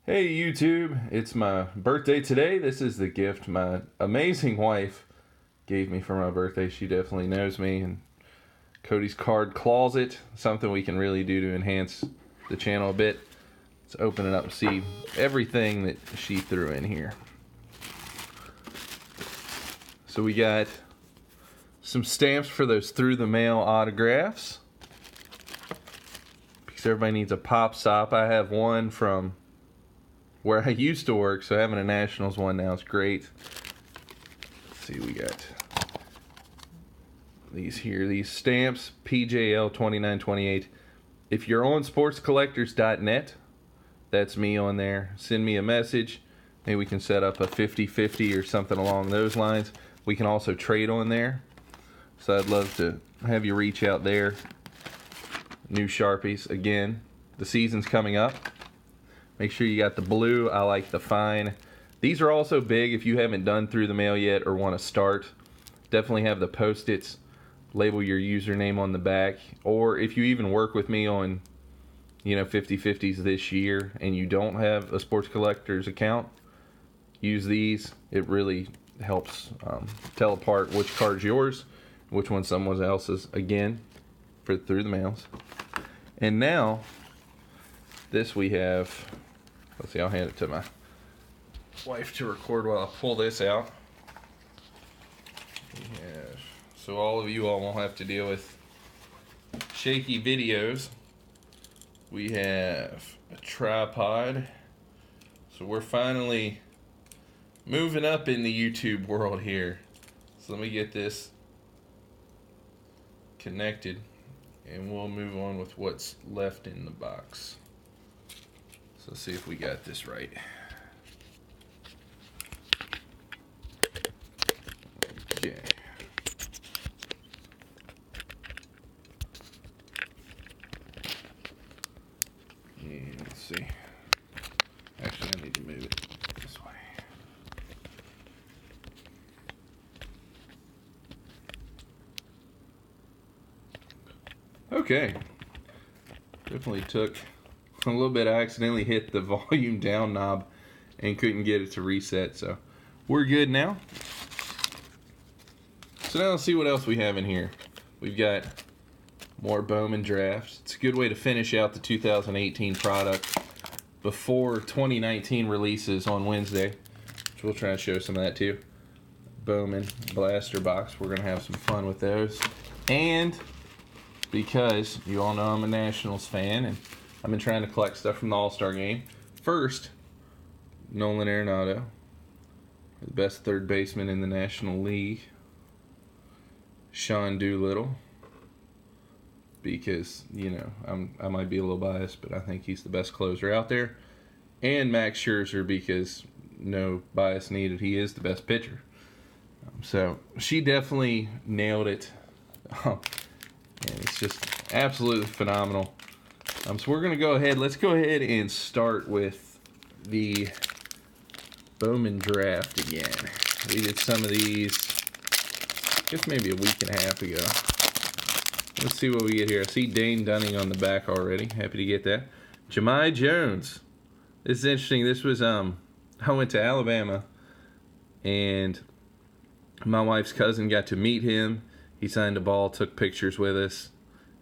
Hey YouTube, it's my birthday today. This is the gift my amazing wife gave me for my birthday. She definitely knows me, and Cody's card closet, something we can really do to enhance the channel a bit. Let's open it up and see everything that she threw in here. So we got some stamps for those through the mail autographs, because everybody needs a pop stop. I have one from where I used to work, so having a Nationals one now is great. Let's see, we got these here, these stamps, PJL 2928. If you're on sportscollectors.net, that's me on there. Send me a message. Maybe we can set up a 50-50 or something along those lines. We can also trade on there. So I'd love to have you reach out there. New Sharpies. Again, the season's coming up. Make sure you got the blue. I like the fine. These are also big if you haven't done through the mail yet or want to start. Definitely have the Post-its. Label your username on the back. Or if you even work with me on 50-50s this year and you don't have a Sports Collectors account, use these. It really helps tell apart which card's yours, which one's someone else's, again, for through the mails. And now, this we have, let's see, I'll hand it to my wife to record while I pull this out. So all of you all won't have to deal with shaky videos. We have a tripod. So we're finally moving up in the YouTube world here. So let me get this connected and we'll move on with what's left in the box. So let's see if we got this right. Okay. And let's see. Actually, I need to move it this way. Okay. Definitely took a little bit. I accidentally hit the volume down knob and couldn't get it to reset, so we're good now. So now let's see what else we have in here. We've got more Bowman drafts. It's a good way to finish out the 2018 product before 2019 releases on Wednesday, which we'll try to show some of that too. Bowman blaster box. We're gonna have some fun with those. And because you all know I'm a Nationals fan and I've been trying to collect stuff from the All-Star game. First, Nolan Arenado, the best third baseman in the National League. Sean Doolittle, because, I might be a little biased, but I think he's the best closer out there. And Max Scherzer, because no bias needed, he is the best pitcher. So she definitely nailed it. And it's just absolutely phenomenal. So we're going to go ahead. Let's go ahead and start with the Bowman draft again. We did some of these, I guess maybe a week and a half ago. Let's see what we get here. I see Dane Dunning on the back already. Happy to get that. Jahmai Jones. This is interesting. This was, I went to Alabama, and my wife's cousin got to meet him. He signed a ball, took pictures with us,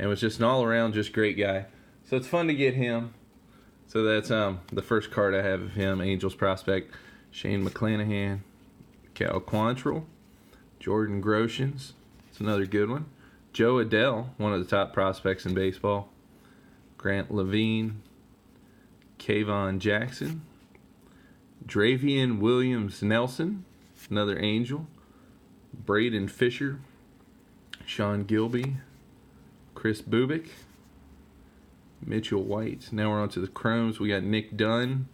and was just an all-around just great guy. So it's fun to get him. So that's the first card I have of him, Angels prospect. Shane McClanahan, Cal Quantrill, Jordan Groshans. It's another good one. Joe Adell, one of the top prospects in baseball. Grant Levine, Kayvon Jackson, Dravian Williams Nelson, another Angel. Braden Fisher, Sean Gilby, Chris Bubik, Mitchell White. Now we're on to the Chromes. We got Nick Dunn,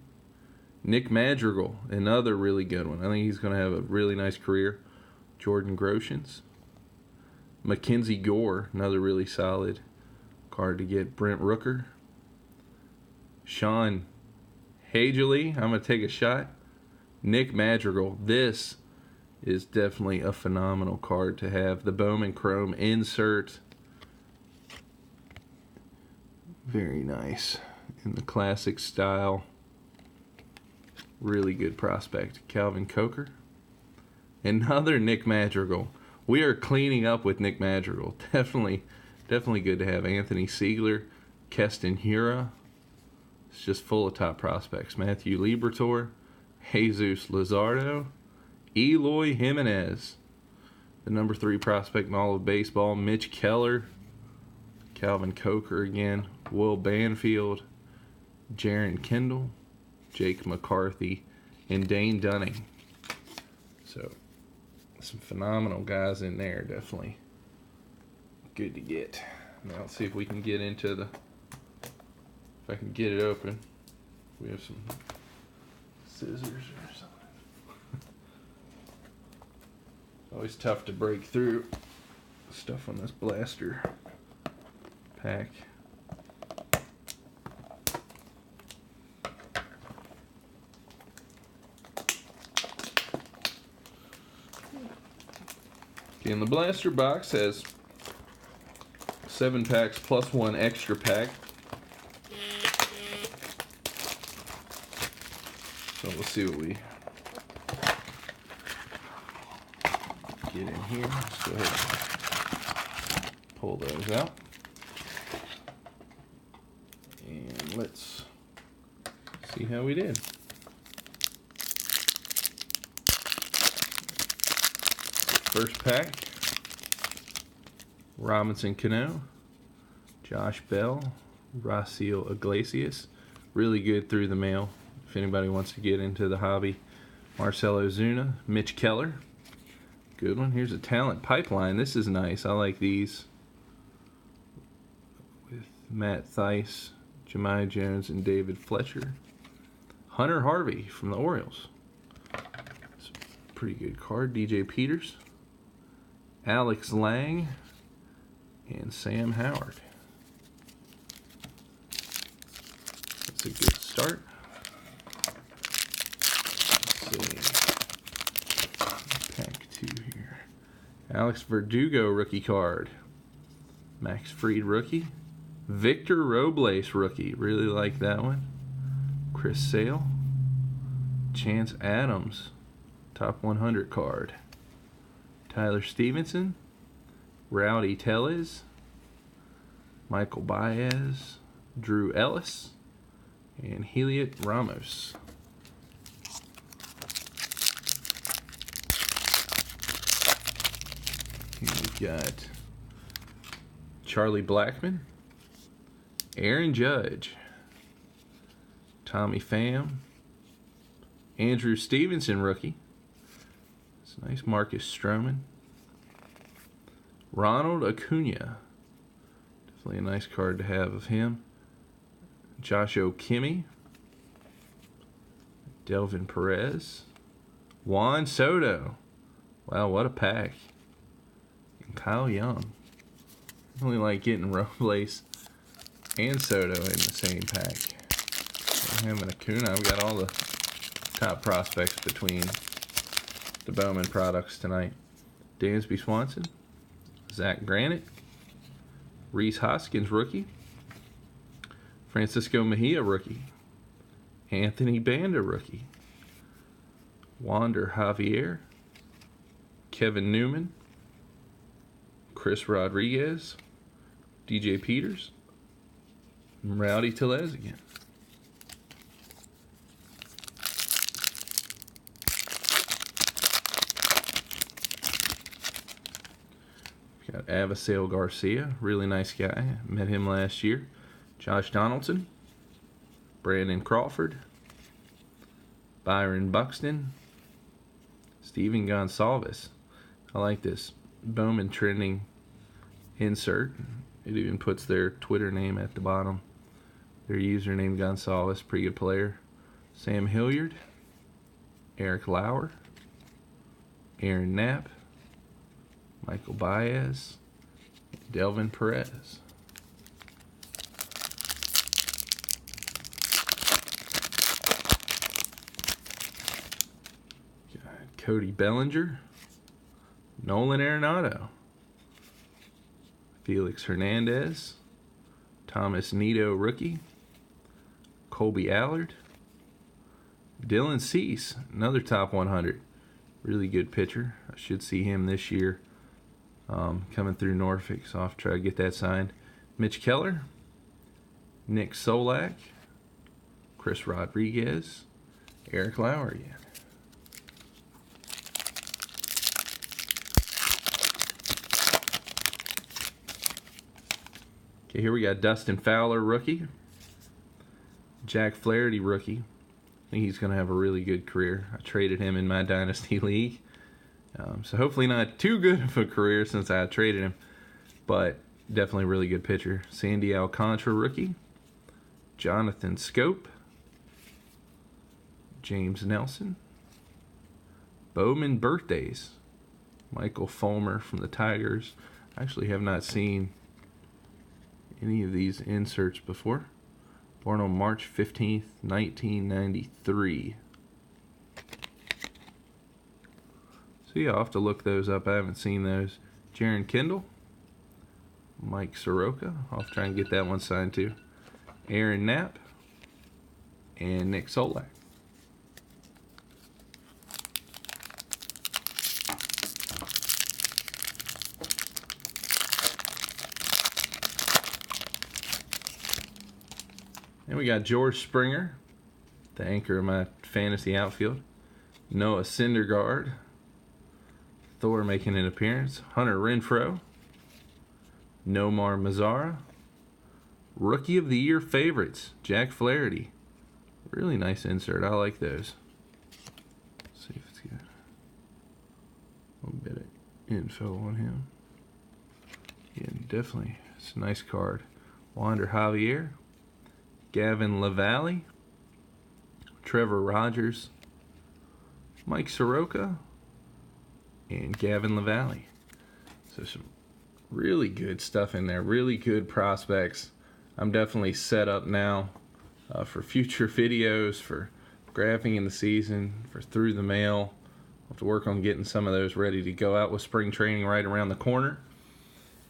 Nick Madrigal, another really good one. I think he's going to have a really nice career. Jordan Groshans, Mackenzie Gore, another really solid card to get. Brent Rooker, Sean Hagely, I'm going to take a shot. Nick Madrigal. This is definitely a phenomenal card to have. The Bowman Chrome insert. Very nice in the classic style. Really good prospect. Calvin Coker. Another Nick Madrigal. We are cleaning up with Nick Madrigal. Definitely good to have. Anthony Siegler, Keston Hura. It's just full of top prospects. Matthew Liberatore, Jesus Luzardo, Eloy Jimenez, the number 3 prospect in all of baseball. Mitch Keller, Calvin Coker again, Will Banfield, Jaron Kendall, Jake McCarthy, and Dane Dunning. So, some phenomenal guys in there, definitely good to get. Now, let's see if we can get into the, if I can get it open. We have some scissors or something. Always tough to break through stuff on this blaster pack. And the blaster box has 7 packs plus 1 extra pack. So we'll see what we get in here. Let's go ahead and pull those out. And let's see how we did. First pack, Robinson Cano, Josh Bell, Raciel Iglesias. Really good through the mail if anybody wants to get into the hobby. Marcelo Zuna, Mitch Keller. Good one. Here's a talent pipeline. This is nice. I like these. With Matt Theis, Jemai Jones, and David Fletcher. Hunter Harvey from the Orioles. It's a pretty good card. DJ Peters. Alex Lang, and Sam Howard. That's a good start. Let's see. Pack 2 here. Alex Verdugo rookie card. Max Fried rookie. Victor Robles rookie. Really like that one. Chris Sale. Chance Adams. Top 100 card. Tyler Stevenson, Rowdy Tellez, Michael Baez, Drew Ellis, and Heliot Ramos. Here we've got Charlie Blackmon, Aaron Judge, Tommy Pham, Andrew Stevenson rookie. Nice. Marcus Stroman. Ronald Acuna. Definitely a nice card to have of him. Josh Okimmey. Delvin Perez. Juan Soto. Wow, what a pack. And Kyle Young. Definitely like getting Robles and Soto in the same pack. So him and Acuna. I've got all the top prospects between the Bowman products tonight. Dansby Swanson, Zach Granite, Rhys Hoskins rookie, Francisco Mejia rookie, Anthony Banda rookie, Wander Javier, Kevin Newman, Chris Rodriguez, DJ Peters, and Rowdy Tellez again. Got Avisail Garcia, really nice guy. Met him last year. Josh Donaldson, Brandon Crawford, Byron Buxton, Steven Gonsalves. I like this Bowman trending insert. It even puts their Twitter name at the bottom. Their username Gonsalves, pretty good player. Sam Hilliard, Eric Lauer, Aaron Knapp, Michael Baez, Delvin Perez. Got Cody Bellinger, Nolan Arenado, Felix Hernandez, Thomas Nido rookie, Colby Allard, Dylan Cease, another top 100. Really good pitcher. I should see him this year coming through Norfolk, so I'll try to get that signed. Mitch Keller, Nick Solak, Chris Rodriguez, Eric Lauer again. Okay, here we got Dustin Fowler, rookie. Jack Flaherty, rookie. I think he's going to have a really good career. I traded him in my Dynasty League. So hopefully not too good of a career since I traded him. But definitely a really good pitcher. Sandy Alcantara, rookie. Jonathan Scope. James Nelson. BOWMAN birthdays. Michael Fulmer from the Tigers. I actually have not seen any of these inserts before. Born on March 15th, 1993. So yeah, I'll have to look those up. I haven't seen those. Jaron Kendall. Mike Soroka. I'll try and get that one signed too. Aaron Knapp. And Nick Solak. And we got George Springer, the anchor of my fantasy outfield. Noah Syndergaard. Thor making an appearance. Hunter Renfroe. Nomar Mazara. Rookie of the Year favorites, Jack Flaherty. Really nice insert. I like those. Let's see if it's got a little bit of info on him. Yeah, definitely. It's a nice card. Wander Javier. Gavin LaValle, Trevor Rogers, Mike Soroka, and Gavin LaValle. So some really good stuff in there, really good prospects. I'm definitely set up now for future videos, for graphing in the season, for through the mail. I'll have to work on getting some of those ready to go out with spring training right around the corner.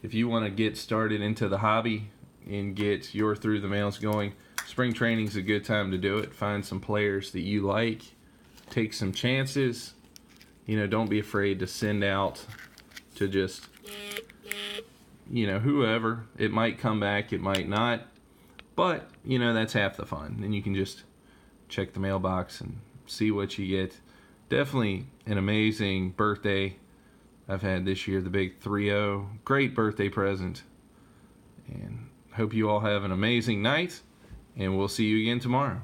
If you want to get started into the hobby and get your through the mails going, spring training is a good time to do it. Find some players that you like. Take some chances. You know, don't be afraid to send out to just, you know, whoever. It might come back, it might not. But, you know, that's half the fun. And you can just check the mailbox and see what you get. Definitely an amazing birthday I've had this year, the big 3-0. Great birthday present. And hope you all have an amazing night. And we'll see you again tomorrow.